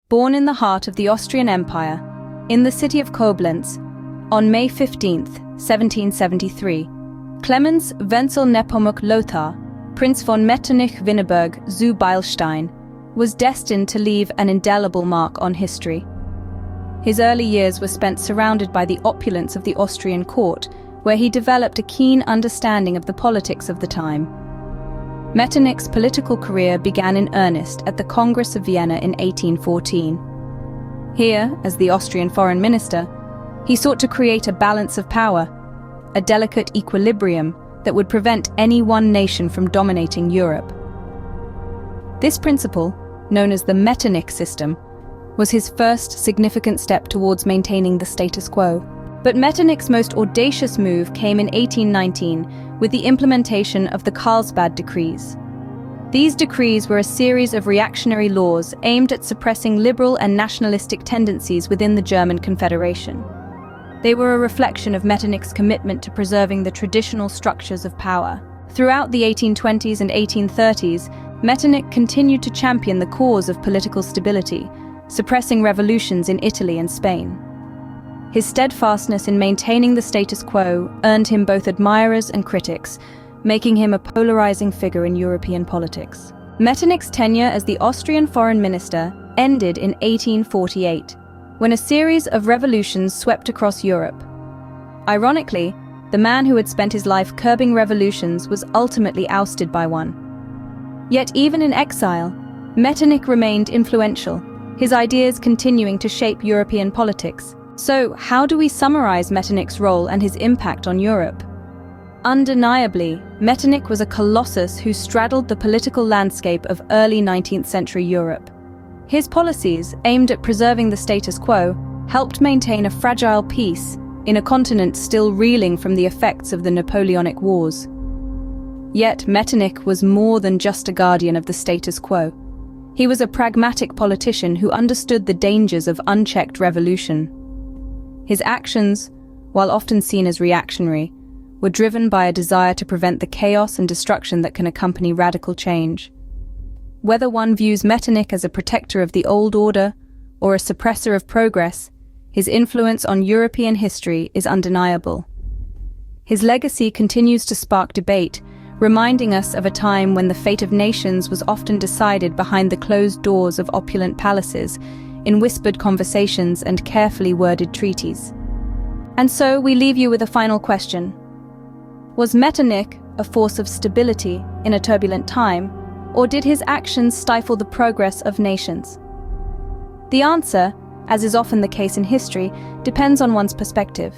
Born in the heart of the Austrian Empire, in the city of Koblenz, on May 15, 1773, Clemens Wenzel Nepomuk Lothar, Prince von Metternich-Winneberg zu Beilstein, was destined to leave an indelible mark on history. His early years were spent surrounded by the opulence of the Austrian court, where he developed a keen understanding of the politics of the time. Metternich's political career began in earnest at the Congress of Vienna in 1814. Here, as the Austrian foreign minister, he sought to create a balance of power, a delicate equilibrium that would prevent any one nation from dominating Europe. This principle, known as the Metternich system, was his first significant step towards maintaining the status quo. But Metternich's most audacious move came in 1819 with the implementation of the Carlsbad decrees. These decrees were a series of reactionary laws aimed at suppressing liberal and nationalistic tendencies within the German Confederation. They were a reflection of Metternich's commitment to preserving the traditional structures of power. Throughout the 1820s and 1830s, Metternich continued to champion the cause of political stability, suppressing revolutions in Italy and Spain. His steadfastness in maintaining the status quo earned him both admirers and critics, making him a polarizing figure in European politics. Metternich's tenure as the Austrian foreign minister ended in 1848, when a series of revolutions swept across Europe. Ironically, the man who had spent his life curbing revolutions was ultimately ousted by one. Yet even in exile, Metternich remained influential, his ideas continuing to shape European politics. So, how do we summarize Metternich's role and his impact on Europe? Undeniably, Metternich was a colossus who straddled the political landscape of early 19th century Europe. His policies, aimed at preserving the status quo, helped maintain a fragile peace in a continent still reeling from the effects of the Napoleonic Wars. Yet Metternich was more than just a guardian of the status quo. He was a pragmatic politician who understood the dangers of unchecked revolution. His actions, while often seen as reactionary, were driven by a desire to prevent the chaos and destruction that can accompany radical change. Whether one views Metternich as a protector of the old order or a suppressor of progress, his influence on European history is undeniable. His legacy continues to spark debate, reminding us of a time when the fate of nations was often decided behind the closed doors of opulent palaces, in whispered conversations and carefully worded treaties. And so we leave you with a final question. Was Metternich a force of stability in a turbulent time, or did his actions stifle the progress of nations? The answer, as is often the case in history, depends on one's perspective.